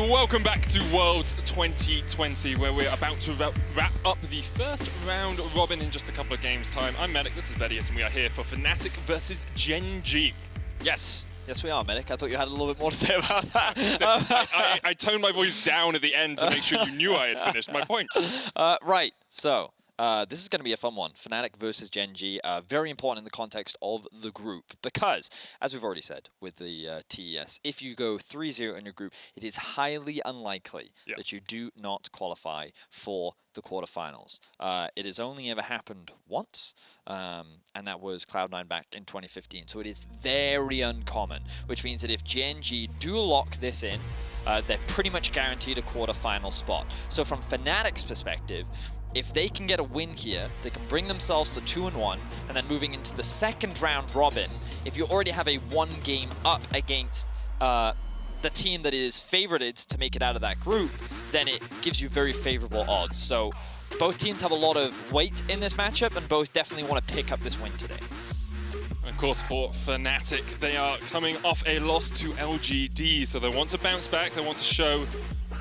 Welcome back to Worlds 2020, where we're about to wrap up the first round robin in just a couple of games' time. I'm Medic, this is Vedius, and we are here for Fnatic versus Gen G. Yes, we are, Medic. I thought you had a little bit more to say about that. I toned my voice down at the end to make sure you knew I had finished my point. Right, so this is going to be a fun one. Fnatic versus Gen G, very important in the context of the group, because, as we've already said with the TES, if you go 3-0 in your group, it is highly unlikely that you do not qualify for the quarterfinals. It has only ever happened once, and that was Cloud9 back in 2015. So it is very uncommon, which means that if Gen G do lock this in, they're pretty much guaranteed a quarterfinal spot. So from Fnatic's perspective, if they can get a win here, they can bring themselves to 2-1, and then moving into the second round robin, if you already have a 1 game up against the team that is favorited to make it out of that group, then it gives you very favorable odds. So both teams have a lot of weight in this matchup, and both definitely want to pick up this win today. Of course, for Fnatic, they are coming off a loss to LGD, so they want to bounce back, they want to show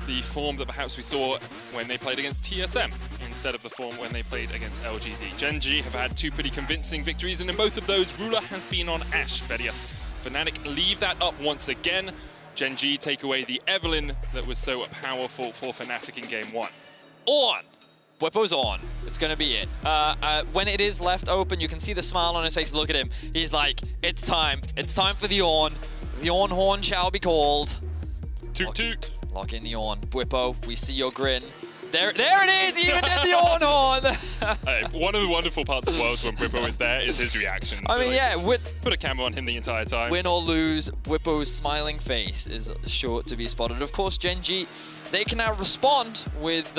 the form that perhaps we saw when they played against TSM instead of the form when they played against LGD. Gen G have had 2 pretty convincing victories, and in both of those, Ruler has been on Ashe. Vedius. Fnatic leave that up once again. Gen G take away the Evelyn that was so powerful for Fnatic in Game 1. On! Bwipo's on. It's going to be it. When it is left open, you can see the smile on his face. Look at him. He's like, it's time. It's time for the on. The on horn shall be called. Toot toot. Lock in the on. Bwipo, we see your grin. There it is! He even did the on horn! Hey, one of the wonderful parts of Worlds when Bwipo is there is his reaction. I mean, yeah. Put a camera on him the entire time. Win or lose, Bwipo's smiling face is sure to be spotted. Of course, Gen G, they can now respond with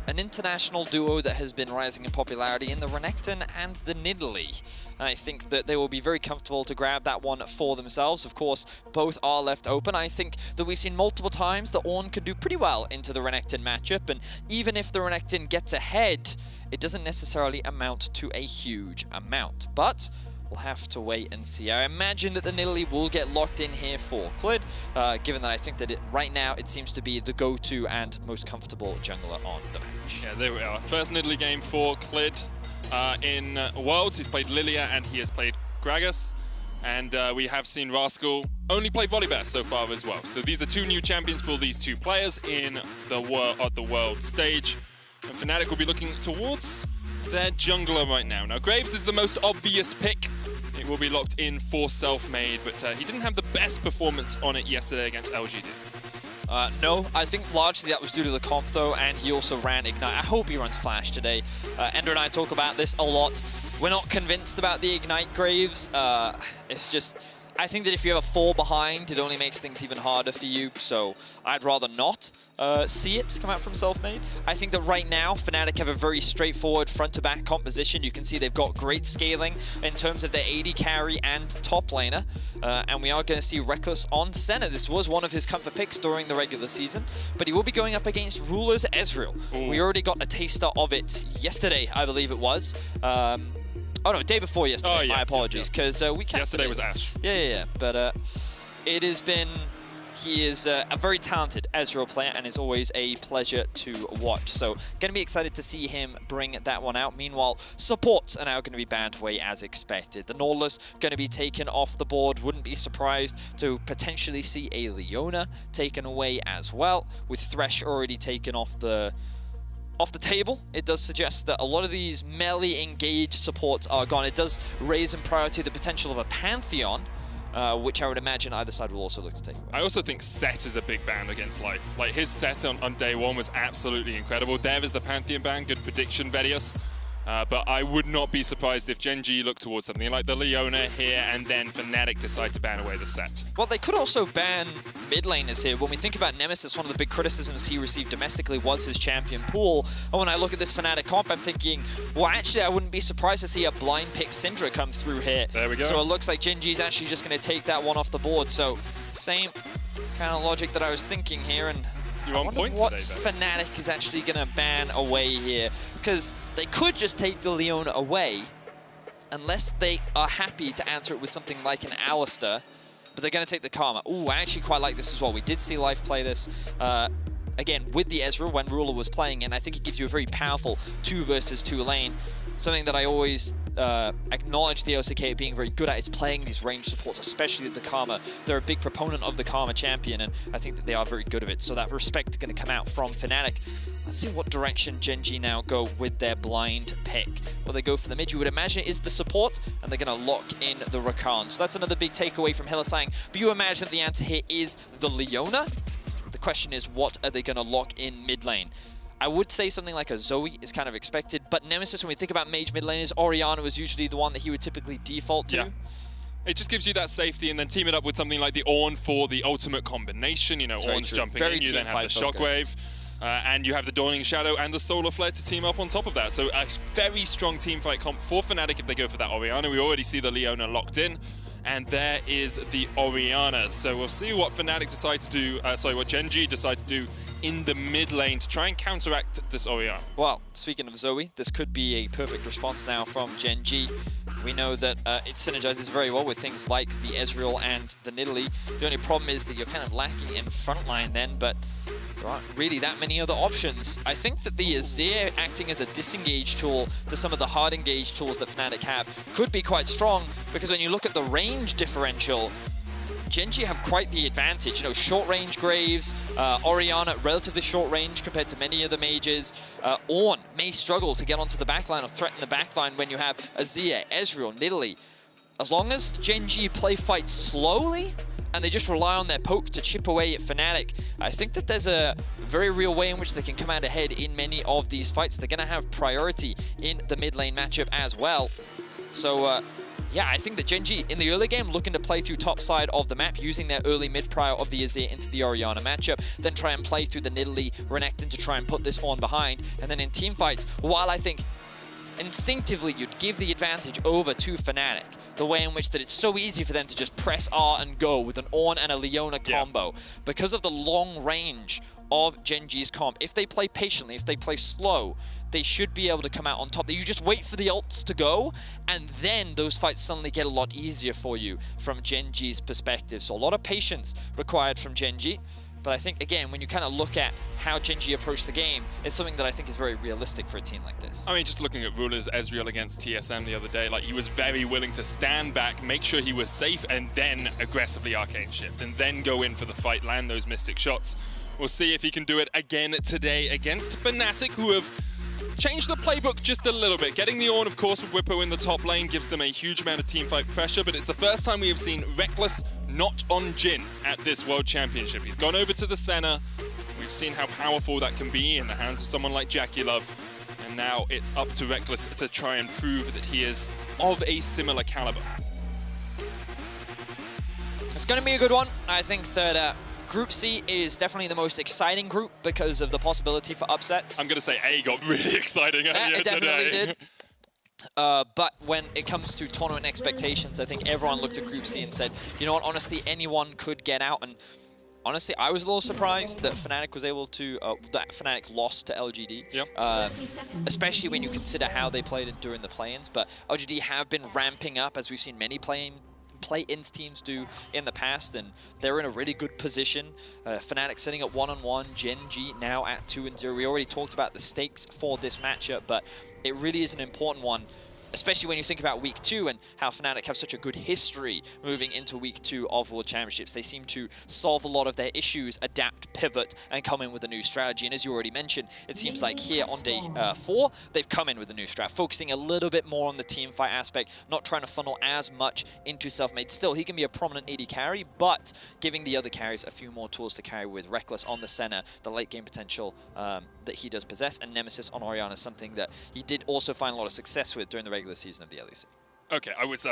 an international duo that has been rising in popularity in the Renekton and the Nidalee. I think that they will be very comfortable to grab that one for themselves. Of course, both are left open. I think that we've seen multiple times that Ornn can do pretty well into the Renekton matchup, and even if the Renekton gets ahead, it doesn't necessarily amount to a huge amount. But we'll have to wait and see. I imagine that the Nidalee will get locked in here for Clid, given that I think that right now it seems to be the go-to and most comfortable jungler on the match. Yeah, there we are. First Nidalee game for Clid in Worlds. He's played Lilia and he has played Gragas. And we have seen Rascal only play Volibear so far as well. So these are 2 new champions for these 2 players in the world stage. And Fnatic will be looking towards their jungler right now. Now, Graves is the most obvious pick. It will be locked in for Selfmade, but he didn't have the best performance on it yesterday against LGD. No, I think largely that was due to the comp though, and he also ran Ignite. I hope he runs Flash today. Ender and I talk about this a lot. We're not convinced about the Ignite Graves. It's just, I think that if you have a 4 behind, it only makes things even harder for you, so I'd rather not see it come out from Selfmade. I think that right now, Fnatic have a very straightforward front-to-back composition. You can see they've got great scaling in terms of their AD carry and top laner, and we are going to see Reckless on center. This was one of his comfort picks during the regular season, but he will be going up against Ruler's Ezreal. Ooh. We already got a taster of it yesterday, I believe it was. Oh no, day before yesterday. Oh, yeah, my apologies, because we can't. Yesterday was Ashe. Yeah. But it has been. He is a very talented Ezreal player, and it's always a pleasure to watch. So, going to be excited to see him bring that one out. Meanwhile, supports are now going to be banned away as expected. The Nautilus going to be taken off the board. Wouldn't be surprised to potentially see a Leona taken away as well, with Thresh already taken off the table. It does suggest that a lot of these melee engaged supports are gone. It does raise in priority the potential of a Pantheon, which I would imagine either side will also look to take away. I also think Set is a big ban against Life. Like, his Set on day 1 was absolutely incredible. There is the Pantheon ban, good prediction, Vedius. But I would not be surprised if Gen G look towards something like the Leona here, and then Fnatic decide to ban away the Set. Well, they could also ban mid laners here. When we think about Nemesis, one of the big criticisms he received domestically was his champion pool. And when I look at this Fnatic comp, I'm thinking, well, actually, I wouldn't be surprised to see a blind pick Syndra come through here. There we go. So it looks like Gen G's actually just going to take that one off the board. So same kind of logic that I was thinking here. And You're on point what today, Ben. Fnatic is actually going to ban away here, because they could just take the Leona away, unless they are happy to answer it with something like an Alistar. but they're going to take the Karma. Ooh, I actually quite like this as well. We did see Life play this. Again, with the Ezreal when Ruler was playing, and I think it gives you a very powerful 2 versus 2 lane. Something that I always acknowledge the LCK being very good at is playing these range supports, especially the Karma. They're a big proponent of the Karma champion, and I think that they are very good at it. So that respect is going to come out from Fnatic. Let's see what direction Gen G now go with their blind pick. Will they go for the mid? You would imagine it is the support, and they're going to lock in the Rakan. So that's another big takeaway from Hylissang. But you imagine that the answer here is the Leona. The question is, what are they going to lock in mid lane? I would say something like a Zoe is kind of expected, but Nemesis, when we think about mage mid laners, Orianna was usually the one that he would typically default to. Yeah. It just gives you that safety, and then team it up with something like the Ornn for the ultimate combination. You know, Ornn's jumping in, you then have the Shockwave, and you have the Dawning Shadow and the Solar Flare to team up on top of that. So a very strong teamfight comp for Fnatic if they go for that Orianna. We already see the Leona locked in. And there is the Orianna. So we'll see what Fnatic decide to do, what Gen G decide to do in the mid lane to try and counteract this Orianna. Well, speaking of Zoe, this could be a perfect response now from Gen G. We know that it synergizes very well with things like the Ezreal and the Nidalee. The only problem is that you're kind of lacking in frontline then, but there aren't really that many other options. I think that the Azir acting as a disengage tool to some of the hard engage tools that Fnatic have could be quite strong, because when you look at the range differential, Gen G have quite the advantage. You know, short range Graves, Orianna, relatively short range compared to many other mages. Ornn may struggle to get onto the backline or threaten the backline when you have Azir, Ezreal, Nidalee. As long as Gen G play fights slowly, and they just rely on their poke to chip away at Fnatic, I think that there's a very real way in which they can come out ahead in many of these fights. They're going to have priority in the mid lane matchup as well. So, yeah, I think that Gen G, in the early game, looking to play through top side of the map, using their early mid prio of the Azir into the Orianna matchup, then try and play through the Nidalee, Renekton to try and put this on behind. And then in team fights, while I think instinctively you'd give the advantage over to Fnatic, the way in which that it's so easy for them to just press R and go with an Ornn and a Leona combo. Because of the long range of Gen G's comp, if they play patiently, if they play slow, they should be able to come out on top. You just wait for the ults to go, and then those fights suddenly get a lot easier for you from Gen G's perspective. So a lot of patience required from Gen G. But I think, again, when you kind of look at how Gen G approached the game, it's something that I think is very realistic for a team like this. I mean, just looking at Ruler's Ezreal against TSM the other day, like, he was very willing to stand back, make sure he was safe, and then aggressively Arcane Shift, and then go in for the fight, land those Mystic shots. We'll see if he can do it again today against Fnatic, who have changed the playbook just a little bit. Getting the Ornn, of course, with Whippo in the top lane gives them a huge amount of teamfight pressure, but it's the first time we have seen Rekkles not on Jhin at this World Championship. He's gone over to the Senna. We've seen how powerful that can be in the hands of someone like Jackie Love. And now it's up to Rekkles to try and prove that he is of a similar caliber. It's going to be a good one. I think that Group C is definitely the most exciting group because of the possibility for upsets. I'm going to say A got really exciting earlier it definitely today. did. But when it comes to tournament expectations, I think everyone looked at Group C and said, you know what, honestly, anyone could get out. And honestly, I was a little surprised that Fnatic was able to, that Fnatic lost to LGD. Yep. Especially when you consider how they played it during the play-ins. But LGD have been ramping up, as we've seen many play-ins teams do in the past, and they're in a really good position. Fnatic sitting at 1-1, Gen G now at 2-0. We already talked about the stakes for this matchup, but it really is an important one, especially when you think about Week 2 and how Fnatic have such a good history moving into Week 2 of World Championships. They seem to solve a lot of their issues, adapt, pivot, and come in with a new strategy. And as you already mentioned, it seems like here on day 4, they've come in with a new strat, focusing a little bit more on the team fight aspect, not trying to funnel as much into self-made. Still, he can be a prominent AD carry, but giving the other carries a few more tools to carry with Rekkles on the center, the late game potential that he does possess, and Nemesis on Orianna is something that he did also find a lot of success with during the regular season of the LEC. Okay, I was,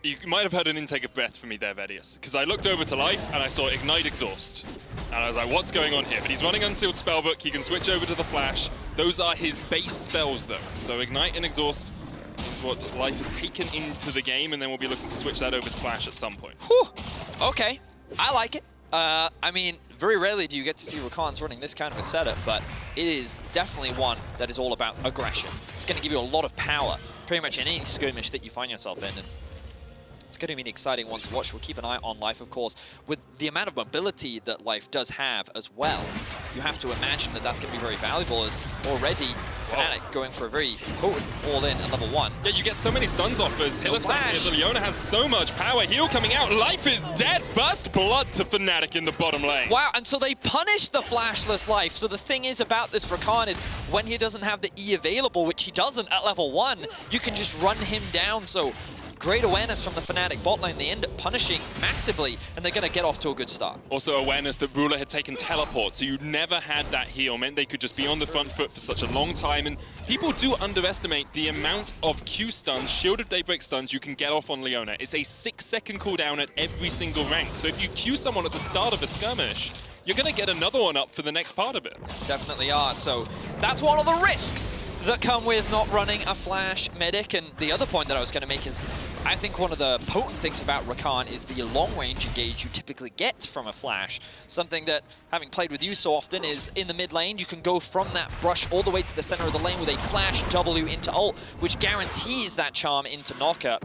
you might have heard an intake of breath from me there, Vedius, because I looked over to Life and I saw Ignite Exhaust. And I was like, what's going on here? But he's running Unsealed Spellbook, he can switch over to the Flash. Those are his base spells, though. So Ignite and Exhaust is what Life has taken into the game, and then we'll be looking to switch that over to Flash at some point. Whew. Okay, I like it. I mean, very rarely do you get to see Rakan's running this kind of a setup, but it is definitely one that is all about aggression. It's going to give you a lot of power pretty much in any skirmish that you find yourself in. And it's going to be an exciting one to watch. We'll keep an eye on Life, of course. With the amount of mobility that Life does have as well, you have to imagine that that's going to be very valuable, as already Fnatic going for a very potent all-in at level 1. Yeah, you get so many stuns off as Hylissang. Leona has so much power. Heal coming out. Life is dead. First blood to Fnatic in the bottom lane. Wow, and so they punish the flashless Life. So the thing is about this Rakan is when he doesn't have the E available, which he doesn't at level 1, you can just run him down. So great awareness from the Fnatic bot lane. They end up punishing massively, and they're going to get off to a good start. Also awareness that Ruler had taken teleport, so you never had that heal. Meant they could just be on the front foot for such a long time, and people do underestimate the amount of Q stuns, Shield of Daybreak stuns you can get off on Leona. It's a 6-second cooldown at every single rank, so if you Q someone at the start of a skirmish, you're going to get another one up for the next part of it. Definitely are. So that's one of the risks that come with not running a Flash Medic. And the other point that I was going to make is I think one of the potent things about Rakan is the long-range engage you typically get from a Flash. Something that, having played with you so often, is in the mid lane, you can go from that brush all the way to the center of the lane with a Flash W into ult, which guarantees that charm into knocker,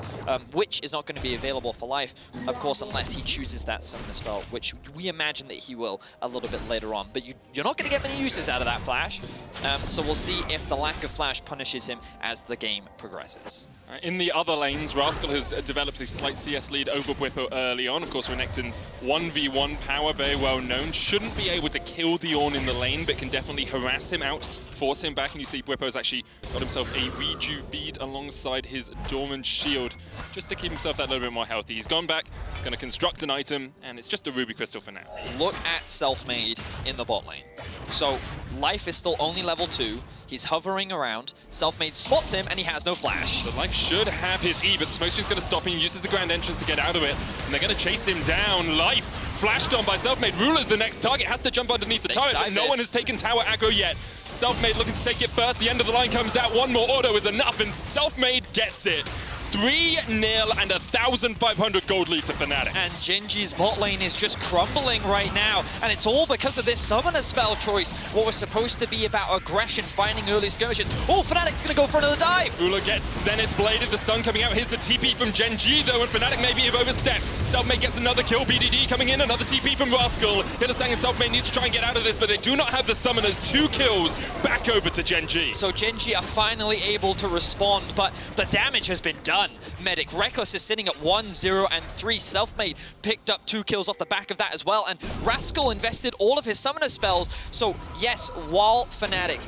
which is not going to be available for Life, of course, unless he chooses that summoner spell, which we imagine that he will a little bit later on. But you're not going to get many uses out of that Flash, so we'll see if the lack of Flash punishes him as the game progresses. In the other lanes, Rascal has developed a slight CS lead over Bwipo early on. Of course, Renekton's 1v1 power, very well known. Shouldn't be able to kill the Ornn in the lane, but can definitely harass him out, force him back. And you see Bwipo's actually got himself a rejuve bead alongside his Dormant Shield, just to keep himself that little bit more healthy. He's gone back, he's going to construct an item, and it's just a Ruby Crystal for now. Look at Selfmade in the bot lane. So Life is still only level 2. He's hovering around. Selfmade spots him, and he has no flash. The Life should have his E, but Smokestream's going to stop him, uses the Grand Entrance to get out of it, and they're going to chase him down. Life flashed on by Selfmade. Ruler's the next target, has to jump underneath the turret, but no one has taken tower aggro yet. Selfmade looking to take it first. The end of the line comes out. One more auto is enough, and Selfmade gets it. 3-0 and 1,500 gold lead to Fnatic. And GenG's bot lane is just crumbling right now, and it's all because of this summoner spell choice. What was supposed to be about aggression, finding early skirmishes. Oh, Fnatic's gonna go for another dive. Ruler gets Zenith bladed, the sun coming out. Here's the TP from Gen G though, and Fnatic maybe have overstepped. Selfmade gets another kill, BDD coming in, another TP from Rascal. Hylissang and Selfmade need to try and get out of this, but they do not have the summoners. 2 kills, back over to Gen G. So Gen G are finally able to respond, but the damage has been done. Medic Reckless is sitting at 1, 0, and 3. Selfmade picked up 2 kills off the back of that as well, and Rascal invested all of his summoner spells. So yes, while Fnatic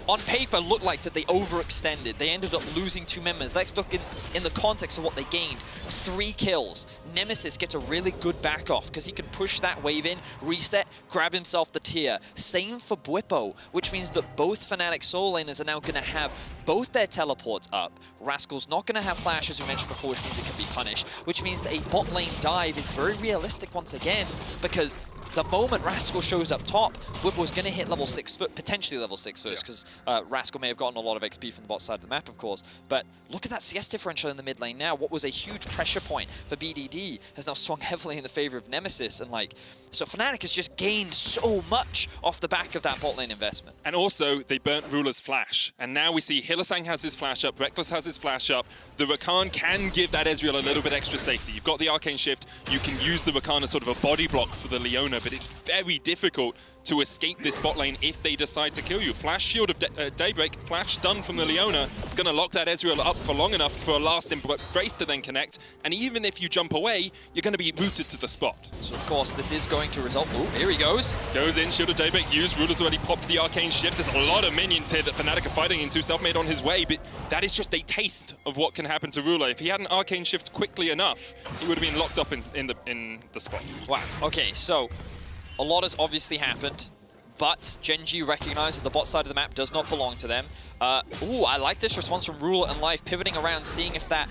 on paper looked like that they overextended, they ended up losing 2 members. Let's look in the context of what they gained. 3 kills. Nemesis gets a really good back off because he can push that wave in, reset, grab himself the tier. Same for Bwipo, which means that both Fnatic solo laners are now going to have both their teleports up. Rascal's not going to have flash, as we mentioned before, which means it can be punished, which means that a bot lane dive is very realistic once again, because the moment Rascal shows up top, Bwipo's going to hit level 6, potentially level 6 first, because Rascal may have gotten a lot of XP from the bot side of the map, of course. But look at that CS differential in the mid lane now. What was a huge pressure point for BDD has now swung heavily in the favor of Nemesis. And so Fnatic has just gained so much off the back of that bot lane investment. And also, they burnt Ruler's flash. And now we see Hylissang has his flash up, Reckless has his flash up. The Rakan can give that Ezreal a little bit extra safety. You've got the Arcane Shift. You can use the Rakan as sort of a body block for the Leona, but it's very difficult to escape this bot lane if they decide to kill you. Flash Shield of Daybreak, flash stun from the Leona. It's going to lock that Ezreal up for long enough for a last embrace to then connect. And even if you jump away, you're going to be rooted to the spot. So of course, this is going to result. Oh, here he goes. Goes in, Shield of Daybreak used. Ruler's already popped the Arcane Shift. There's a lot of minions here that Fnatic are fighting into. Selfmade on his way, but that is just a taste of what can happen to Ruler. If he had an Arcane Shift quickly enough, he would have been locked up in the spot. Wow. Okay, so a lot has obviously happened, but Gen G recognized that the bot side of the map does not belong to them. Ooh, I like this response from Ruler and Life, pivoting around, seeing if that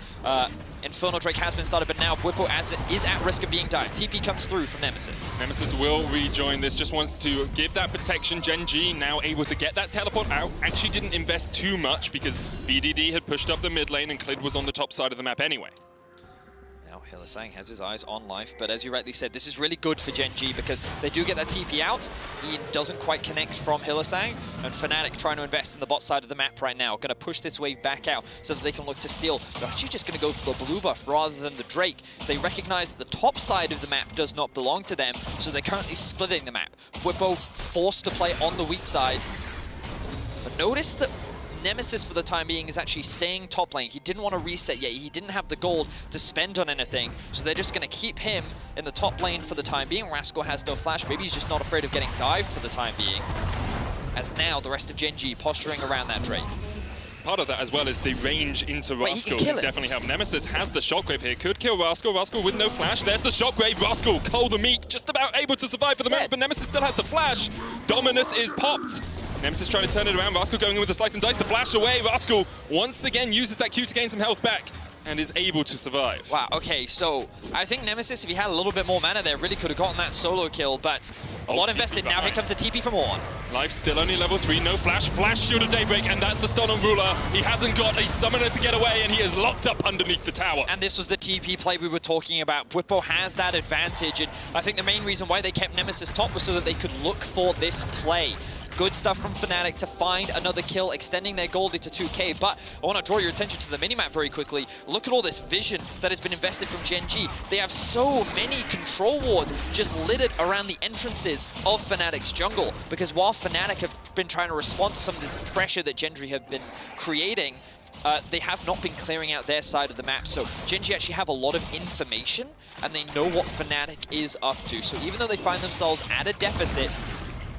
Infernal Drake has been started, but now Bwipo as it is at risk of being dived. TP comes through from Nemesis. Nemesis will rejoin this, just wants to give that protection. Gen G now able to get that teleport out. Actually didn't invest too much because BDD had pushed up the mid lane and Clid was on the top side of the map anyway. Now Hylissang has his eyes on life, but as you rightly said, this is really good for Gen G because they do get that TP out. He doesn't quite connect from Hylissang, and Fnatic trying to invest in the bot side of the map right now. Going to push this wave back out so that they can look to steal. They're actually just going to go for the blue buff rather than the Drake. They recognize that the top side of the map does not belong to them, so they're currently splitting the map. Bwipo forced to play on the weak side. But notice that Nemesis for the time being is actually staying top lane. He didn't want to reset yet. He didn't have the gold to spend on anything. So they're just going to keep him in the top lane for the time being. Rascal has no flash. Maybe he's just not afraid of getting dived for the time being. As now the rest of Gen G posturing around that Drake. Part of that as well is the range into Rascal. He can definitely help. Nemesis has the shockwave here. Could kill Rascal. Rascal with no flash. There's the shockwave. Rascal, Cole the Meek, just about able to survive for the moment, but Nemesis still has the flash. Dominus is popped. Nemesis trying to turn it around. Rascal going in with the slice and dice. The flash away. Rascal once again uses that Q to gain some health back and is able to survive. Wow, okay, so I think Nemesis, if he had a little bit more mana there, really could have gotten that solo kill, but a lot invested. Now here comes a TP from Orn. Life still only level 3, no flash. Flash Shield of Daybreak, and that's the stun on Ruler. He hasn't got a summoner to get away, and he is locked up underneath the tower. And this was the TP play we were talking about. Bwipo has that advantage, and I think the main reason why they kept Nemesis top was so that they could look for this play. Good stuff from Fnatic to find another kill, extending their gold into 2k. But I want to draw your attention to the minimap very quickly. Look at all this vision that has been invested from Gen G. They have so many control wards just littered around the entrances of Fnatic's jungle. Because while Fnatic have been trying to respond to some of this pressure that Gen G have been creating, they have not been clearing out their side of the map. So Gen G actually have a lot of information, and they know what Fnatic is up to. So even though they find themselves at a deficit,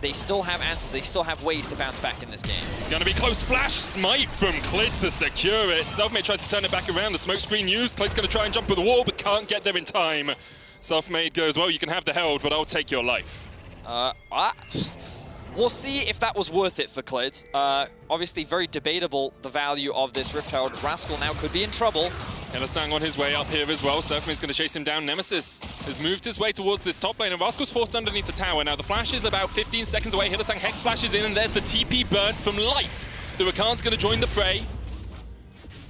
they still have answers, they still have ways to bounce back in this game. It's going to be close. Flash smite from Clid to secure it. Selfmade tries to turn it back around. The smoke screen used. Clid's going to try and jump over the wall, but can't get there in time. Selfmade goes, well, you can have the held, but I'll take your life. We'll see if that was worth it for Clid. Obviously, very debatable, the value of this Rift Herald. Rascal now could be in trouble. Hylissang on his way up here as well. Selfmade's going to chase him down. Nemesis has moved his way towards this top lane, and Rascal's forced underneath the tower. Now, the flash is about 15 seconds away. Hylissang Hex flashes in, and there's the TP burnt from Life. The Rakan's going to join the fray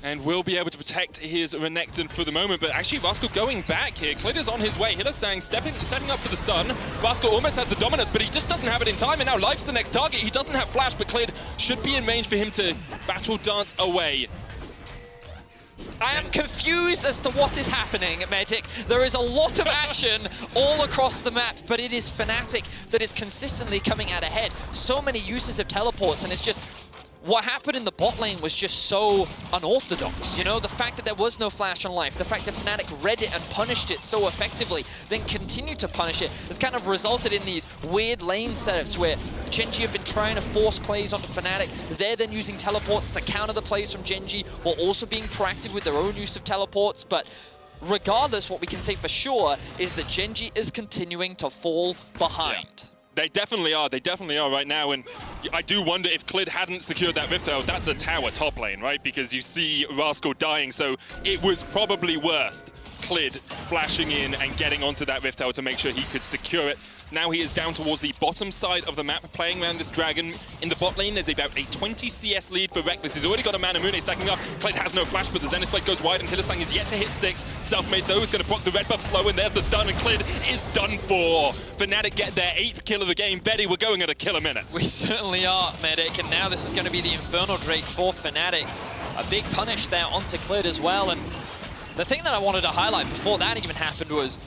and will be able to protect his Renekton for the moment. But actually, Rascal going back here. Clid is on his way. Hylissang setting up for the stun. Rascal almost has the dominance, but he just doesn't have it in time. And now Life's the next target. He doesn't have flash, but Clid should be in range for him to battle dance away. I am confused as to what is happening, Medic. There is a lot of action all across the map, but it is Fnatic that is consistently coming out ahead. So many uses of teleports, and it's just... what happened in the bot lane was just so unorthodox, you know? The fact that there was no flash on Life, the fact that Fnatic read it and punished it so effectively, then continued to punish it, has kind of resulted in these weird lane setups where Gen G have been trying to force plays onto Fnatic. They're then using teleports to counter the plays from Gen G, while also being proactive with their own use of teleports. But regardless, what we can say for sure is that Gen G is continuing to fall behind. Yeah. They definitely are right now, and I do wonder if Clid hadn't secured that Rift Herald. That's a tower top lane, right? Because you see Rascal dying, so it was probably worth Clid flashing in and getting onto that Rift Herald to make sure he could secure it. Now he is down towards the bottom side of the map, playing around this dragon. In the bot lane, there's about a 20 CS lead for Reckless. He's already got a Mana Moon stacking up. Clid has no flash, but the Zenith Blade goes wide, and Hylissang is yet to hit 6. Selfmade, though, is going to proc the red buff slow, and there's the stun, and Clid is done for. Fnatic get their 8th kill of the game. Betty, we're going at a kill a minute. We certainly are, Medic, and now this is going to be the Infernal Drake for Fnatic. A big punish there onto Clid as well, and the thing that I wanted to highlight before that even happened was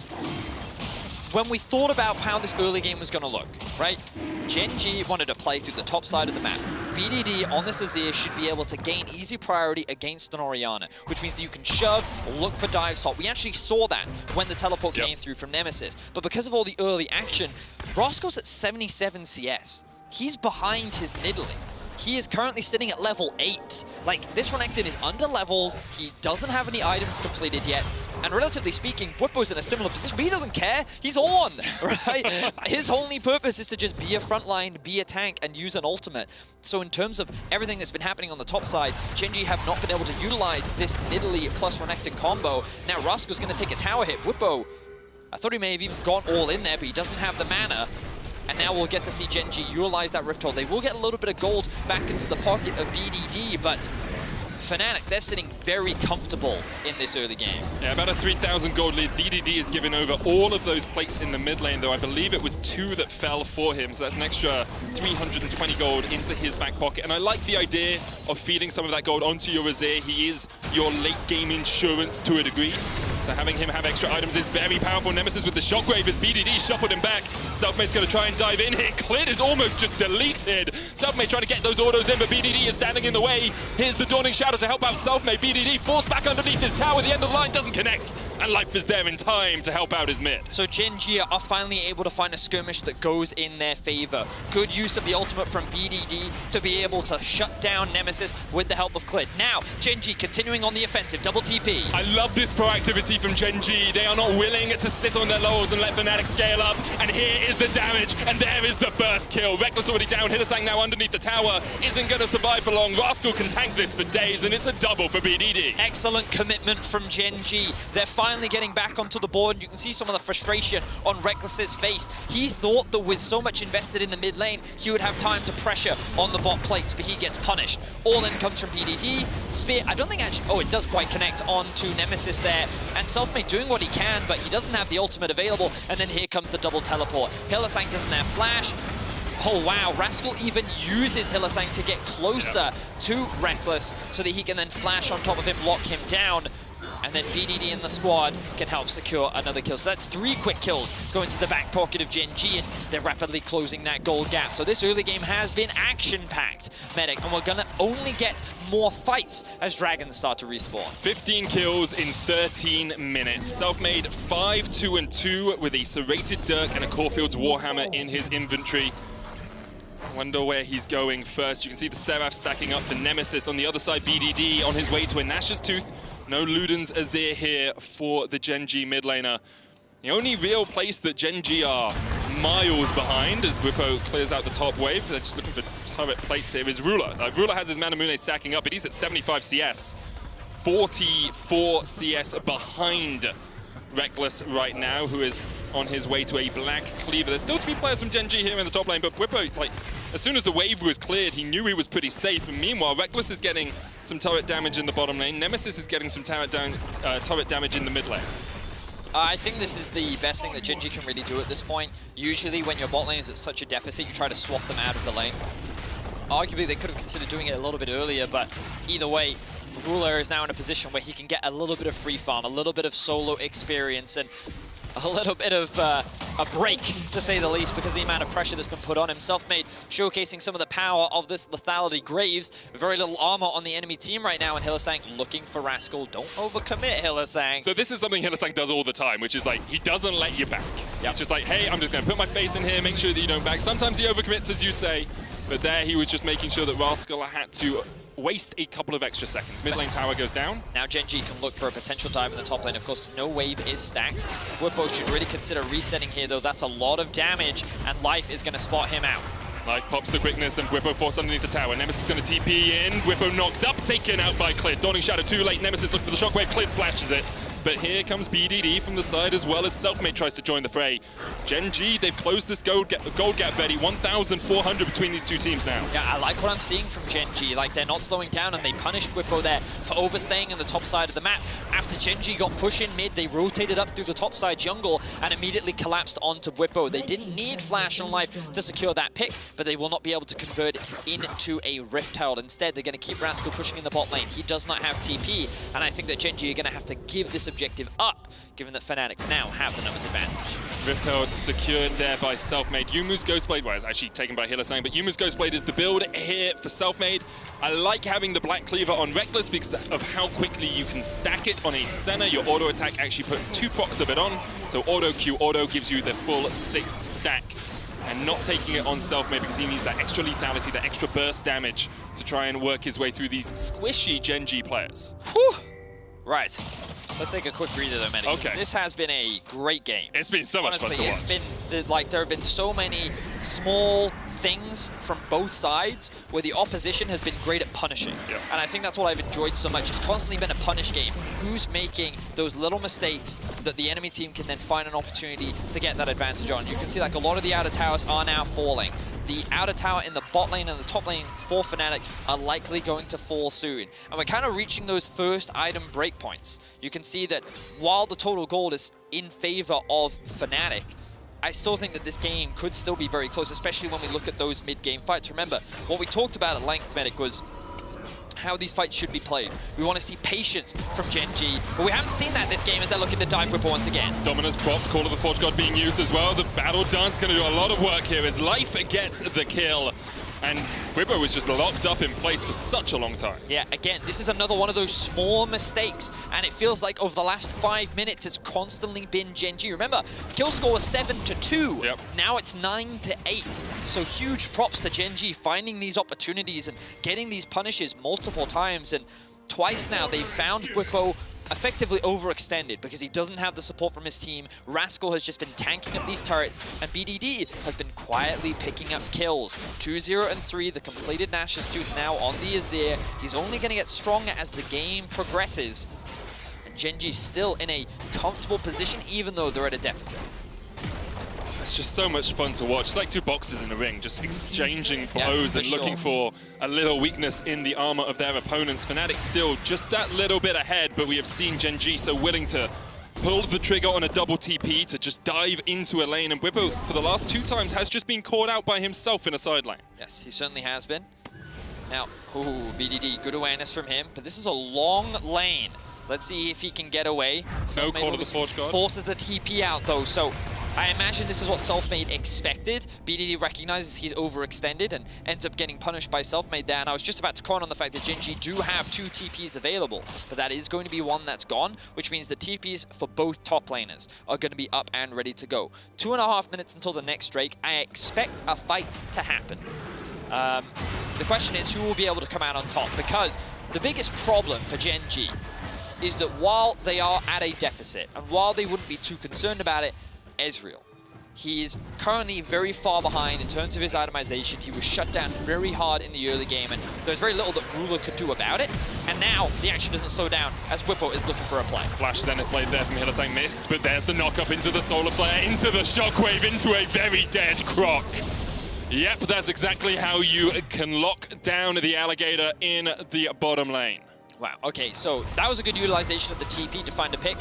when we thought about how this early game was going to look, right? Gen G wanted to play through the top side of the map. BDD on this Azir should be able to gain easy priority against an Orianna, which means that you can shove, look for dive stop. We actually saw that when the teleport came through from Nemesis. But because of all the early action, Roscoe's at 77 CS. He's behind his Nidalee. He is currently sitting at level 8. Like, this Renekton is under-leveled, he doesn't have any items completed yet, and relatively speaking, Bwipo's in a similar position, but he doesn't care. He's on, right? His only purpose is to just be a frontline, be a tank, and use an ultimate. So in terms of everything that's been happening on the top side, Gen G have not been able to utilize this Nidalee plus Renekton combo. Now Roscoe's going to take a tower hit. Bwipo, I thought he may have even gone all in there, but he doesn't have the mana. And now we'll get to see Gen G utilize that Rift Herald. They will get a little bit of gold back into the pocket of BDD, but Fnatic, they're sitting very comfortable in this early game. Yeah, about a 3,000 gold lead. BDD is giving over all of those plates in the mid lane, though I believe it was 2 that fell for him, so that's an extra 320 gold into his back pocket. And I like the idea of feeding some of that gold onto your Azir. He is your late game insurance to a degree. So having him have extra items is very powerful. Nemesis with the shockwave as BDD shuffled him back. Selfmade's going to try and dive in here. Clid is almost just deleted. Selfmade trying to get those autos in, but BDD is standing in the way. Here's the Dawning Shadow to help out Selfmade. BDD forced back underneath his tower. The end of the line doesn't connect. And Life is there in time to help out his mid. So Gen G are finally able to find a skirmish that goes in their favor. Good use of the ultimate from BDD to be able to shut down Nemesis with the help of Clid. Now, Gen G continuing on the offensive, double TP. I love this proactivity from Gen G. They are not willing to sit on their laurels and let Fnatic scale up. And here is the damage, and there is the burst kill. Reckless already down. Hylissang now underneath the tower. Isn't going to survive for long. Rascal can tank this for days, and it's a double for BDD. Excellent commitment from Gen G. They're finally getting back onto the board. You can see some of the frustration on Reckless's face. He thought that with so much invested in the mid lane, he would have time to pressure on the bot plates, but he gets punished. All in comes from BDD. Spear, I don't think actually, oh, it does quite connect onto Nemesis there. And Selfmade doing what he can, but he doesn't have the ultimate available. And then here comes the double teleport. Hylissang doesn't have flash. Oh wow, Rascal even uses Hylissang to get closer to Reckless so that he can then flash on top of him, lock him down. And then BDD in the squad can help secure another kill. So that's 3 quick kills going to the back pocket of Gen G, and they're rapidly closing that gold gap. So this early game has been action-packed, Medic, and we're going to only get more fights as dragons start to respawn. 15 kills in 13 minutes. Selfmade 5-2-2 with a serrated Dirk and a Caulfield's Warhammer in his inventory. Wonder where he's going first. You can see the Seraph stacking up for Nemesis. On the other side, BDD on his way to a Nash's Tooth. No Luden's Azir here for the Gen G mid laner. The only real place that Gen G are miles behind as Whippo clears out the top wave. They're just looking for turret plates here is Ruler. Ruler has his Manamune stacking up, but he's at 75 CS. 44 CS behind Reckless right now, who is on his way to a black cleaver. There's still 3 players from Gen G here in the top lane, but Whippo, like, as soon as the wave was cleared, he knew he was pretty safe. And meanwhile, Reckless is getting some turret damage in the bottom lane. Nemesis is getting some turret damage in the mid lane. I think this is the best thing that Gen G can really do at this point. Usually when your bot lane is at such a deficit, you try to swap them out of the lane. Arguably, they could have considered doing it a little bit earlier, but either way, Ruler is now in a position where he can get a little bit of free farm, a little bit of solo experience, and a little bit of a break, to say the least, because of the amount of pressure that's been put on him. Selfmade showcasing some of the power of this lethality. Graves, very little armor on the enemy team right now, and Hylissang looking for Rascal. Don't overcommit, Hylissang. So this is something Hylissang does all the time, which is like, he doesn't let you back. Yep. It's just like, hey, I'm just going to put my face in here, make sure that you don't back. Sometimes he overcommits, as you say, but there he was just making sure that Rascal had to waste a couple of extra seconds. Mid lane tower goes down. Now Gen G can look for a potential dive in the top lane. Of course, no wave is stacked. Whippo should really consider resetting here, though. That's a lot of damage, and Life is going to spot him out. Life pops the quickness, and Whippo forced underneath the tower. Nemesis is going to TP in. Whippo knocked up, taken out by Clid. Dawning Shadow too late. Nemesis looking for the shockwave. Clid flashes it. But here comes BDD from the side as well as Selfmade tries to join the fray. Gen G, they've closed this gold gap, Betty. 1,400 between these two teams now. Yeah, I like what I'm seeing from Gen G. Like, they're not slowing down, and they punished Whippo there for overstaying in the top side of the map. After Gen G got push in mid, they rotated up through the top side jungle and immediately collapsed onto Whippo. They didn't need Flash on Life to secure that pick, but they will not be able to convert into a Rift Herald. Instead, they're going to keep Rascal pushing in the bot lane. He does not have TP, and I think that Gen G are going to have to give this objective up, given that Fnatic now have the numbers advantage. Rift Herald secured there by Selfmade. Yumu's Ghostblade, well, it's actually taken by Hylissang, but Yumu's Ghostblade is the build here for Selfmade. I like having the Black Cleaver on Reckless because of how quickly you can stack it on a Senna. Your auto attack actually puts 2 procs of it on, so auto Q auto gives you the full 6 stack. And not taking it on Selfmade because he needs that extra lethality, that extra burst damage to try and work his way through these squishy Gen G players. Whew. Right. Let's take a quick breather though, Medic. Okay. This has been a great game. It's been so much fun to watch. It's been, like, there have been so many small things from both sides where the opposition has been great at punishing. Yep. And I think that's what I've enjoyed so much. It's constantly been a punish game. Who's making those little mistakes that the enemy team can then find an opportunity to get that advantage on? You can see, like, a lot of the outer towers are now falling. the outer tower in the bot lane and the top lane for Fnatic are likely going to fall soon. And we're kind of reaching those first item breakpoints. You can see that while the total gold is in favor of Fnatic, I still think that this game could still be very close, especially when we look at those mid-game fights. Remember, what we talked about at length, Medic, was how these fights should be played. We want to see patience from Gen G, but we haven't seen that this game as they're looking to dive Whipper once again. Dominus propped, Call of the Forge God being used as well. The Battle Dance going to do a lot of work here as Life gets the kill. And Whipper was just locked up in place for such a long time. Yeah, again, this is another one of those small mistakes, and it feels like over the last 5 minutes, it's constantly been Gen G. Remember, kill score was 7-2. Yep. Now it's 9-8. So huge props to Gen G finding these opportunities and getting these punishes multiple times. And twice now, they've found Whipper effectively overextended because he doesn't have the support from his team. Rascal has just been tanking up these turrets, and BDD has been quietly picking up kills. 2-0 and 3, the completed Nashor student now on the Azir. He's only going to get stronger as the game progresses. And Gen G still in a comfortable position, even though they're at a deficit. It's just so much fun to watch. It's like two boxers in the ring, just exchanging blows and looking for a little weakness in the armor of their opponents. Fnatic still just that little bit ahead, but we have seen Gen G so willing to pull the trigger on a double TP to just dive into a lane. And Whippo, for the last 2 times, has just been caught out by himself in a side lane. Yes, he certainly has been. Now, BDD, good awareness from him, but this is a long lane. Let's see if he can get away. No Call of the Forge God. Forces the TP out, though, so I imagine this is what Selfmade expected. BDD recognizes he's overextended and ends up getting punished by Selfmade there. And I was just about to comment on the fact that Gen G do have 2 TPs available, but that is going to be one that's gone, which means the TPs for both top laners are going to be up and ready to go. 2.5 minutes until the next Drake. I expect a fight to happen. The question is who will be able to come out on top, because the biggest problem for Gen G is that while they are at a deficit, and while they wouldn't be too concerned about it, Ezreal. He is currently very far behind in terms of his itemization. He was shut down very hard in the early game, and there's very little that Ruler could do about it. And now the action doesn't slow down as Whippo is looking for a play. Flash Zenith blade there from Hylissang missed, but there's the knock up into the Solar Flare, into the Shockwave, into a very dead Croc. Yep, that's exactly how you can lock down the Alligator in the bottom lane. Wow, okay, so that was a good utilization of the TP to find a pick.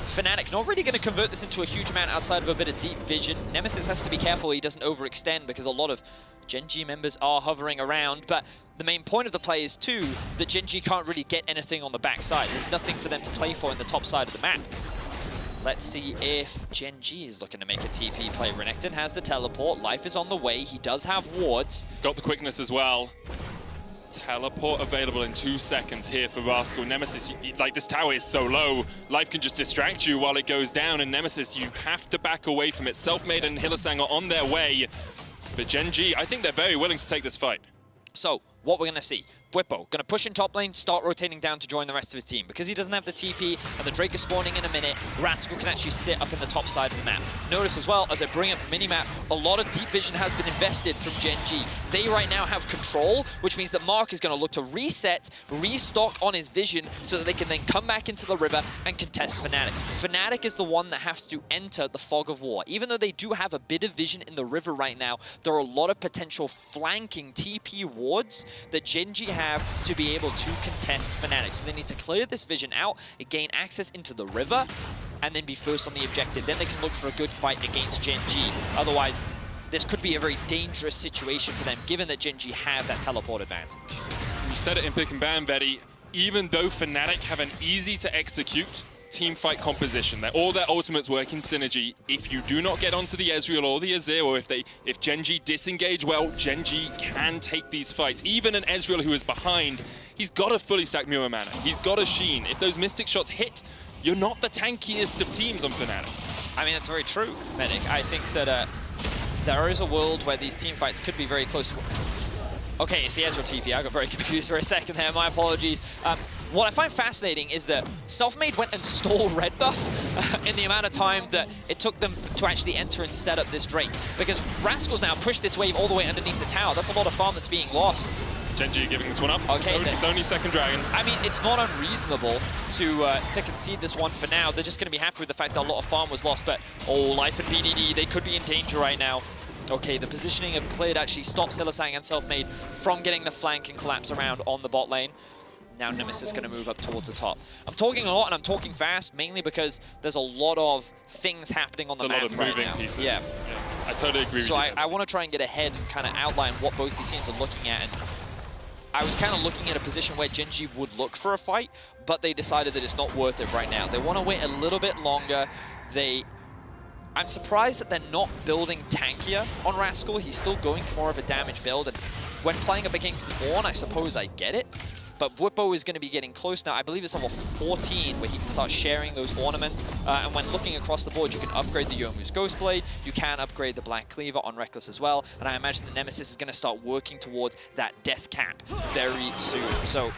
Fnatic not really going to convert this into a huge amount outside of a bit of deep vision. Nemesis has to be careful he doesn't overextend because a lot of Gen G members are hovering around, but the main point of the play is too that Gen G can't really get anything on the backside. There's nothing for them to play for in the top side of the map. Let's see if Gen G is looking to make a TP play. Renekton has the teleport, Life is on the way, he does have wards. He's got the quickness as well. Teleport available in 2 seconds here for Rascal. Nemesis, like this tower is so low, Life can just distract you while it goes down, and Nemesis, you have to back away from it. Selfmade and Hylissang are on their way, but Gen G, I think they're very willing to take this fight. So, what we're going to see, Whippo going to push in top lane, start rotating down to join the rest of his team. Because he doesn't have the TP and the Drake is spawning in a minute, Rascal can actually sit up in the top side of the map. Notice as well, as I bring up the minimap, a lot of deep vision has been invested from Gen G. They right now have control, which means that Mark is going to look to reset, restock on his vision so that they can then come back into the river and contest Fnatic. Fnatic is the one that has to enter the fog of war. Even though they do have a bit of vision in the river right now, there are a lot of potential flanking TP wards that Gen G have to be able to contest Fnatic. So they need to clear this vision out, gain access into the river, and then be first on the objective. Then they can look for a good fight against Gen G. Otherwise, this could be a very dangerous situation for them, given that Gen G have that teleport advantage. You said it in Pick and Ban, Betty. Even though Fnatic have an easy-to-execute team fight composition, that all their ultimates work in synergy, if you do not get onto the Ezreal or the Azir, or if Gen G disengage well, Gen G can take these fights. Even an Ezreal who is behind, he's got a fully stacked Mirror Mana. He's got a Sheen. If those Mystic shots hit, you're not the tankiest of teams on Fnatic. I mean, that's very true, Medic. I think that there is a world where these team fights could be very close. Okay, it's the Ezreal TP. I got very confused for a second there. My apologies. What I find fascinating is that Selfmade went and stole red buff in the amount of time that it took them to actually enter and set up this Drake. Because Rascal's now pushed this wave all the way underneath the tower. That's a lot of farm that's being lost. Gen G giving this one up. Okay, it's only second dragon. I mean, it's not unreasonable to concede this one for now. They're just going to be happy with the fact that a lot of farm was lost. But, oh, Life and BDD, they could be in danger right now. Okay, the positioning of Clid actually stops Hylissang and Selfmade from getting the flank and collapse around on the bot lane. Now Nemesis going to move up towards the top. I'm talking a lot and I'm talking fast, mainly because there's a lot of things happening on the map There's a lot of moving pieces. Yeah. I totally agree with you. So I want to try and get ahead and kind of outline what both these teams are looking at. And I was kind of looking at a position where GenG would look for a fight, but they decided that it's not worth it right now. They want to wait a little bit longer. I'm surprised that they're not building tankier on Rascal. He's still going for more of a damage build. And when playing up against Ornn, I suppose I get it. But Bwipo is going to be getting close now. I believe it's level 14 where he can start sharing those ornaments. And when looking across the board, you can upgrade the Yomu's Ghostblade. You can upgrade the Black Cleaver on Reckless as well. And I imagine the Nemesis is going to start working towards that death cap very soon. So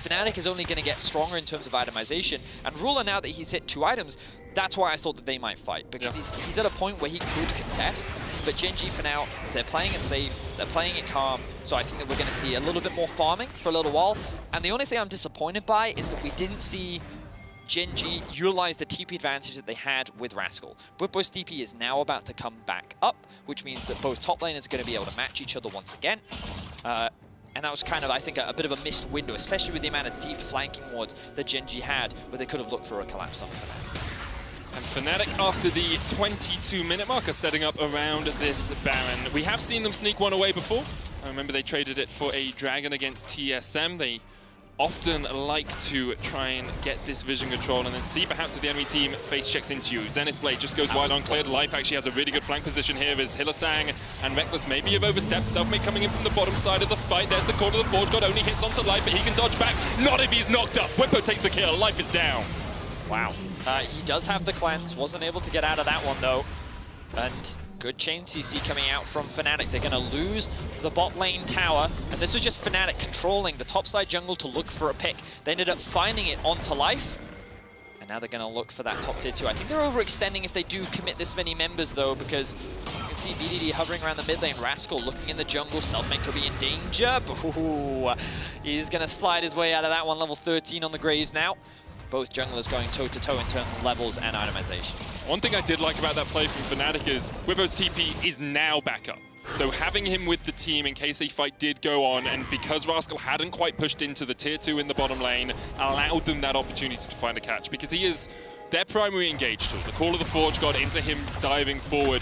Fnatic is only going to get stronger in terms of itemization. And Ruler, now that he's hit 2 items, that's why I thought that they might fight, because he's at a point where he could contest. But GenG, for now, they're playing it safe, they're playing it calm, so I think that we're going to see a little bit more farming for a little while. And the only thing I'm disappointed by is that we didn't see GenG utilize the TP advantage that they had with Rascal. Bwipo's TP is now about to come back up, which means that both top laners are going to be able to match each other once again. And that was kind of, I think, a bit of a missed window, especially with the amount of deep flanking wards that GenG had, where they could have looked for a collapse on Fnatic. And Fnatic, after the 22-minute mark, are setting up around this Baron. We have seen them sneak one away before. I remember they traded it for a Dragon against TSM. They often like to try and get this vision control and then see perhaps if the enemy team face checks into you. Zenith Blade just goes wide on cleared. Life actually has a really good flank position here as Hylissang and Reckless maybe have overstepped. Selfmade coming in from the bottom side of the fight. There's the call to the Forge God, only hits onto Life, but he can dodge back. Not if he's knocked up. Bwipo takes the kill. Life is down. Wow. He does have the cleanse, wasn't able to get out of that one though. And good chain CC coming out from Fnatic. They're going to lose the bot lane tower. And this was just Fnatic controlling the topside jungle to look for a pick. They ended up finding it onto Life. And now they're going to look for that top tier 2. I think they're overextending if they do commit this many members though, because you can see BDD hovering around the mid lane. Rascal looking in the jungle. Selfmade could be in danger. But he's going to slide his way out of that one. Level 13 on the Graves now. Both junglers going toe-to-toe in terms of levels and itemization. One thing I did like about that play from Fnatic is Bwipo's TP is now back up. So having him with the team in case a fight did go on, and because Rascal hadn't quite pushed into the tier 2 in the bottom lane, allowed them that opportunity to find a catch, because he is their primary engage tool. The call of the Forge God into him diving forward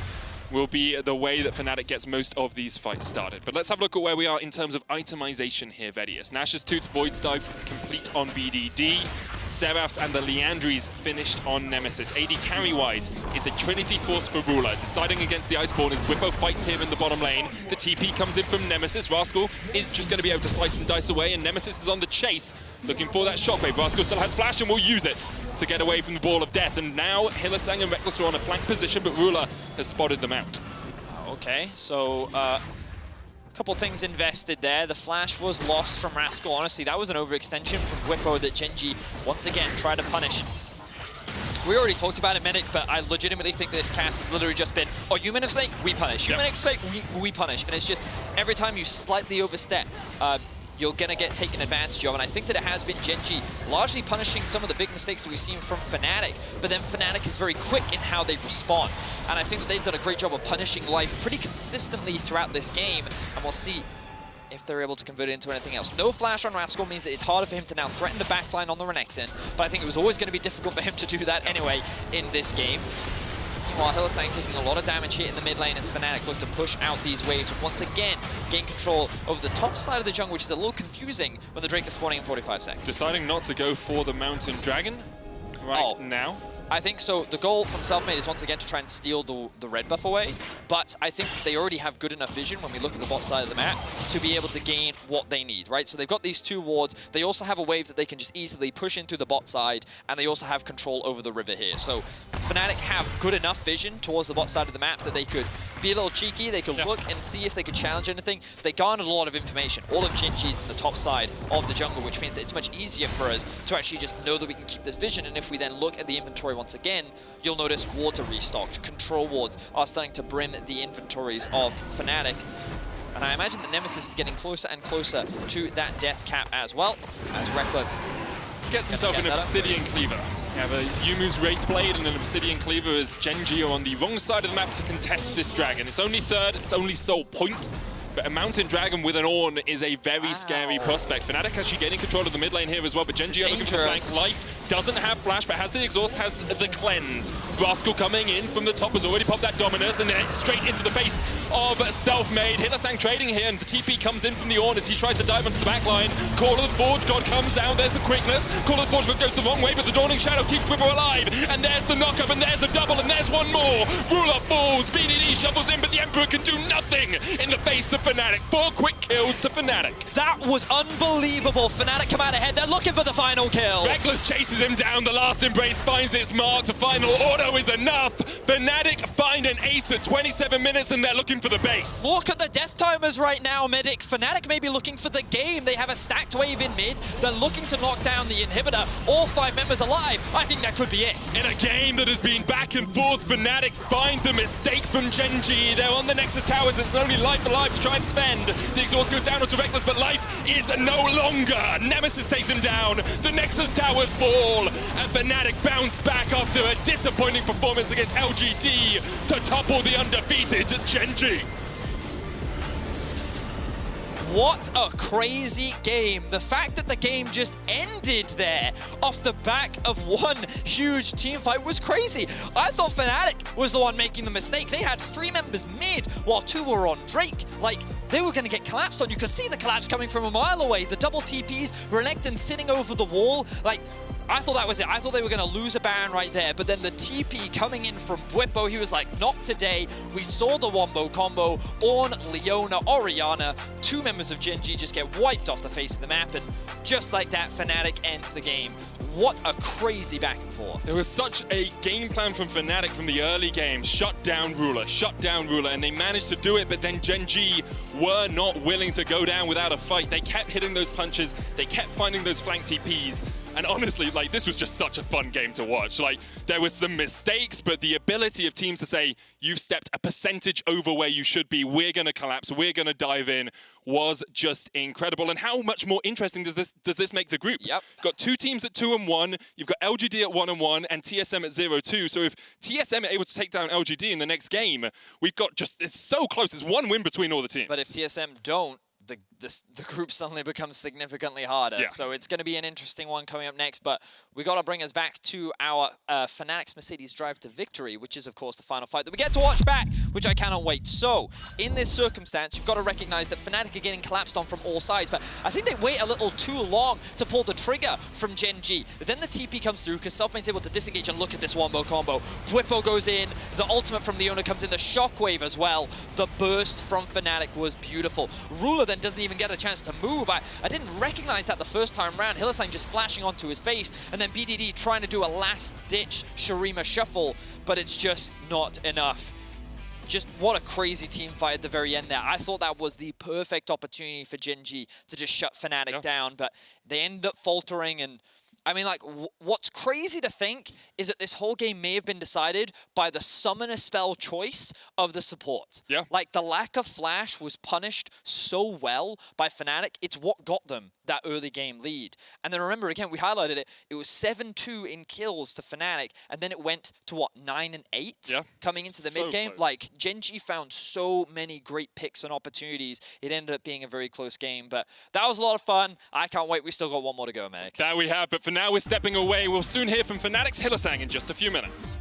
will be the way that Fnatic gets most of these fights started. But let's have a look at where we are in terms of itemization here, Vedius. Nash's Tooth Void's Dive complete on BDD. Seraph's and the Liandry's finished on Nemesis. AD carry-wise is a Trinity Force for Ruler. Deciding against the Iceborne as Bwipo fights him in the bottom lane. The TP comes in from Nemesis. Rascal is just going to be able to slice and dice away, and Nemesis is on the chase, looking for that shockwave. Rascal still has flash and will use it to get away from the ball of death. And now Hylissang and Reckless are on a flank position, but Ruler has spotted them out. Okay, so couple things invested there. The flash was lost from Rascal. Honestly, that was an overextension from Bwipo that GenG once again tried to punish. We already talked about it, Medic, but I legitimately think this cast has literally just been, oh, you Minute Snake, we punish. You Minute Snake, we punish. And it's just, every time you slightly overstep, you're going to get taken advantage of. And I think that it has been GenG largely punishing some of the big mistakes that we've seen from Fnatic, but then Fnatic is very quick in how they respond. And I think that they've done a great job of punishing Life pretty consistently throughout this game, and we'll see if they're able to convert it into anything else. No flash on Rascal means that it's harder for him to now threaten the backline on the Renekton, but I think it was always going to be difficult for him to do that anyway in this game. Meanwhile, Hylissang taking a lot of damage here in the mid lane as Fnatic look to push out these waves and once again gain control over the top side of the jungle, which is a little confusing when the Drake is spawning in 45 seconds. Deciding not to go for the Mountain Dragon now. I think so. The goal from Selfmade is once again to try and steal the red buff away, but I think that they already have good enough vision when we look at the bot side of the map to be able to gain what they need, right? So they've got these 2 wards. They also have a wave that they can just easily push into the bot side, and they also have control over the river here. So Fnatic have good enough vision towards the bot side of the map that they could be a little cheeky. They could look and see if they could challenge anything. They garnered a lot of information. All of GenG's in the top side of the jungle, which means that it's much easier for us to actually just know that we can keep this vision. And if we then look at the inventory once again, you'll notice wards are restocked. Control wards are starting to brim the inventories of Fnatic. And I imagine that Nemesis is getting closer and closer to that death cap as well, as Reckless gets himself an Obsidian Cleaver. We have a Yumu's Wraithblade and an Obsidian Cleaver as Gen G are on the wrong side of the map to contest this dragon. It's only third, it's only sole point. But a Mountain Dragon with an Ornn is a very scary prospect. Fnatic actually gaining control of the mid lane here as well, but Gen G are looking for flank. Life doesn't have Flash, but has the Exhaust, has the Cleanse. Rascal coming in from the top has already popped that Dominus, and then straight into the face of Selfmade. Hylissang trading here, and the TP comes in from the Ornn as he tries to dive onto the back line. Call of the Forge God comes out, there's the quickness. Call of the Forge God goes the wrong way, but the Dawning Shadow keeps Whipper alive. And there's the knock-up, and there's a double, and there's one more. Ruler falls, BDD shuffles in, but the Emperor can do nothing in the face of Fnatic. 4 quick kills to Fnatic. That was unbelievable. Fnatic come out ahead. They're looking for the final kill. Reckless chases him down. The last embrace finds its mark. The final auto is enough. Fnatic find an ace at 27 minutes, and they're looking for the base. Look at the death timers right now, Medic. Fnatic may be looking for the game. They have a stacked wave in mid. They're looking to knock down the inhibitor. All 5 members alive. I think that could be it. In a game that has been back and forth, Fnatic find the mistake from Gen G. They're on the Nexus towers. It's only Life alive to try and defend. The Exhaust goes down onto Reckless, but Life is no longer. Nemesis takes him down. The Nexus towers fall. And Fnatic bounce back after a disappointing performance against LGD to topple the undefeated Gen G. What a crazy game. The fact that the game just ended there off the back of one huge team fight was crazy. I thought Fnatic was the one making the mistake. They had 3 members mid while 2 were on Drake. Like, they were going to get collapsed on. You could see the collapse coming from a mile away. The double TPs, Renekton sitting over the wall. Like, I thought that was it. I thought they were going to lose a Baron right there, but then the TP coming in from Bwipo, he was like, not today. We saw the Wombo combo. Ornn, Leona, Orianna, 2 members of Gen G just get wiped off the face of the map, and just like that, Fnatic end the game. What a crazy back and forth. There was such a game plan from Fnatic from the early game. Shut down Ruler, and they managed to do it, but then Gen G were not willing to go down without a fight. They kept hitting those punches, they kept finding those flank TPs, and honestly, like, this was just such a fun game to watch. Like, there was some mistakes, but the ability of teams to say, you've stepped a percentage over where you should be, we're gonna collapse, we're gonna dive in, was just incredible. And how much more interesting does this make the group? Yep. Got 2 teams at 2-1, you've got LGD at 1-1, and TSM at 0-2. So if TSM are able to take down LGD in the next game, we've got just, it's so close. It's 1 win between all the teams. But if TSM don't, the group suddenly becomes significantly harder. Yeah. So it's going to be an interesting one coming up next. But we got to bring us back to our Fnatic's Mercedes drive to victory, which is, of course, the final fight that we get to watch back, which I cannot wait. So in this circumstance, you've got to recognize that Fnatic are getting collapsed on from all sides. But I think they wait a little too long to pull the trigger from Gen G. But then the TP comes through because Selfmade's able to disengage, and look at this Wombo combo. Bwipo goes in, the ultimate from Leona comes in, the shockwave as well. The burst from Fnatic was beautiful. Ruler then doesn't even get a chance to move. I didn't recognize that the first time round. Hylissang just flashing onto his face, and then BDD trying to do a last-ditch Shurima shuffle, but it's just not enough. Just what a crazy team fight at the very end there. I thought that was the perfect opportunity for Gen G to just shut Fnatic down, but they end up faltering. And I mean, like, what's crazy to think is that this whole game may have been decided by the summoner spell choice of the support. Yeah. Like, the lack of flash was punished so well by Fnatic. It's what got them that early game lead. And then remember, again, we highlighted it. It was 7-2 in kills to Fnatic, and then it went to, what, 9 and 8? Yeah. Coming into the mid-game. Like, Gen G found so many great picks and opportunities. It ended up being a very close game, but that was a lot of fun. I can't wait. We still got 1 more to go, Medic. That we have, but for now, we're stepping away. We'll soon hear from Fnatic's Hylissang in just a few minutes.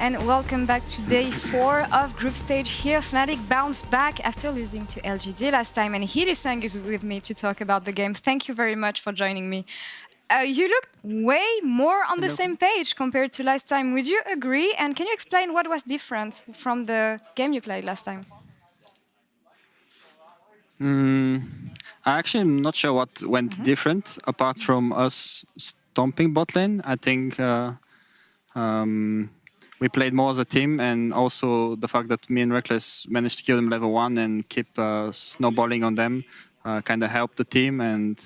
And welcome back to day 4 of group stage here. Fnatic bounced back after losing to LGD last time, and Hili-sang is with me to talk about the game. Thank you very much for joining me. You looked way more on the same page compared to last time. Would you agree? And can you explain what was different from the game you played last time? I actually am not sure what went different apart from us stomping bot lane. I think we played more as a team, and also the fact that me and Reckless managed to kill them level 1 and keep snowballing on them kind of helped the team. And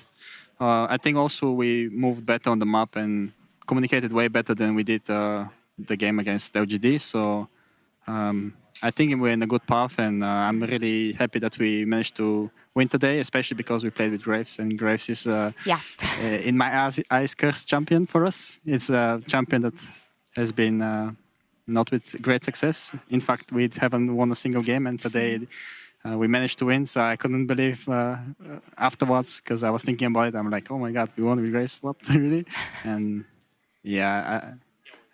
I think also we moved better on the map and communicated way better than we did the game against LGD. So I think we're in a good path, and I'm really happy that we managed to win today, especially because we played with Graves, and Graves is, in my eyes, cursed champion for us. It's a champion that has been not with great success. In fact, we haven't won a single game, and today we managed to win. So I couldn't believe afterwards, because I was thinking about it. I'm like, oh my God, we won with Graves, what, really? And yeah,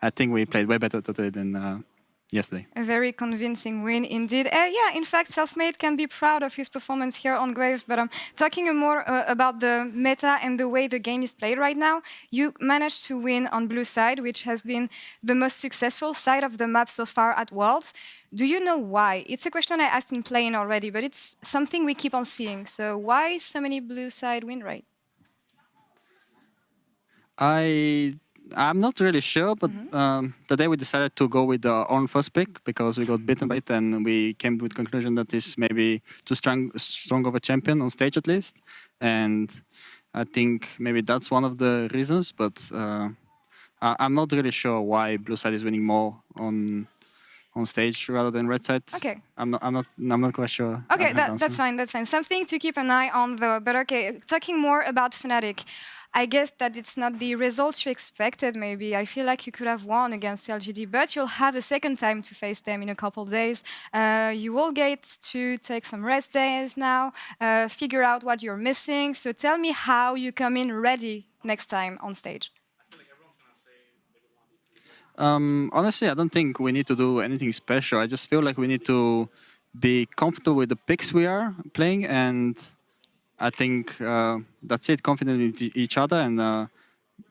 I think we played way better today than yesterday. A very convincing win indeed. Yeah, in fact, Selfmade can be proud of his performance here on Graves, but I'm talking more about the meta and the way the game is played right now. You managed to win on blue side, which has been the most successful side of the map so far at Worlds. Do you know why? It's a question I asked in playing already, but it's something we keep on seeing. So why so many blue side win rate? I'm not really sure, but today we decided to go with our own first pick because we got beaten by it, and we came to the conclusion that it's maybe too strong of a champion on stage at least. And I think maybe that's one of the reasons, but I'm not really sure why blue side is winning more on stage rather than red side. Okay. I'm not quite sure. Okay, that's fine. That's fine. Something to keep an eye on, though. But okay, talking more about Fnatic. I guess that it's not the results you expected, maybe. I feel like you could have won against LGD, but you'll have a second time to face them in a couple days. You will get to take some rest days now, figure out what you're missing. So tell me how you come in ready next time on stage. Honestly, I don't think we need to do anything special. I just feel like we need to be comfortable with the picks we are playing, and I think that's it. Confident in each other and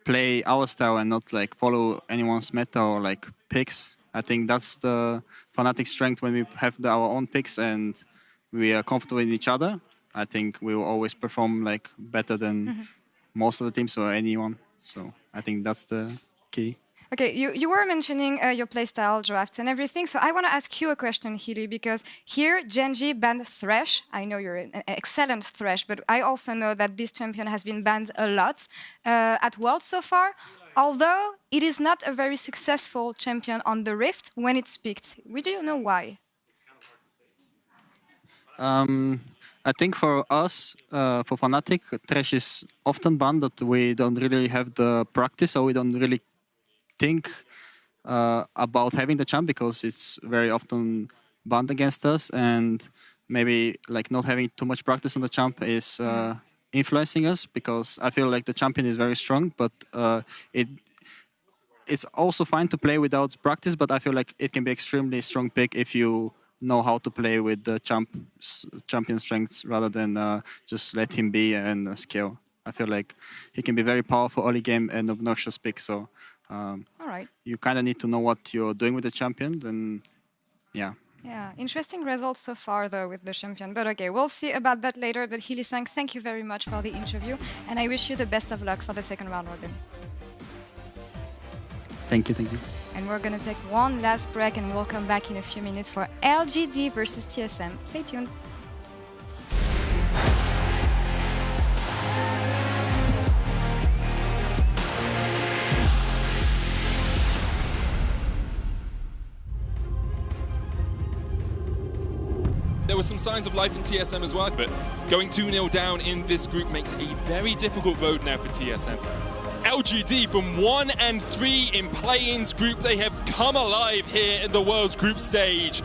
play our style and not like follow anyone's meta or like picks. I think that's the Fnatic strength when we have our own picks and we are comfortable in each other. I think we will always perform like better than most of the teams or anyone. So I think that's the key. Okay, you were mentioning your playstyle, drafts, and everything. So I want to ask you a question, Hili, because here GenG banned Thresh. I know you're an excellent Thresh, but I also know that this champion has been banned a lot at Worlds so far. Although it is not a very successful champion on the Rift when it's picked. We don't know why. I think for us, for Fnatic, Thresh is often banned that we don't really have the practice, or we don't really think about having the champ because it's very often banned against us, and maybe like not having too much practice on the champ is influencing us, because I feel like the champion is very strong, but it's also fine to play without practice, but I feel like it can be extremely strong pick if you know how to play with the champion strengths rather than just let him be and scale. I feel like he can be very powerful early game and obnoxious pick. So All right. you kind of need to know what you're doing with the champion. Then yeah. Yeah, interesting results so far, though, with the champion. But okay, we'll see about that later. But Hili-sang, thank you very much for the interview, and I wish you the best of luck for the second round robin. Thank you. And we're going to take one last break, and we'll come back in a few minutes for LGD versus TSM. Stay tuned. There were some signs of life in TSM as well, but going 2-0 down in this group makes it a very difficult road now for TSM. LGD from 1 and 3 in play-ins group, they have come alive here in the World's Group stage.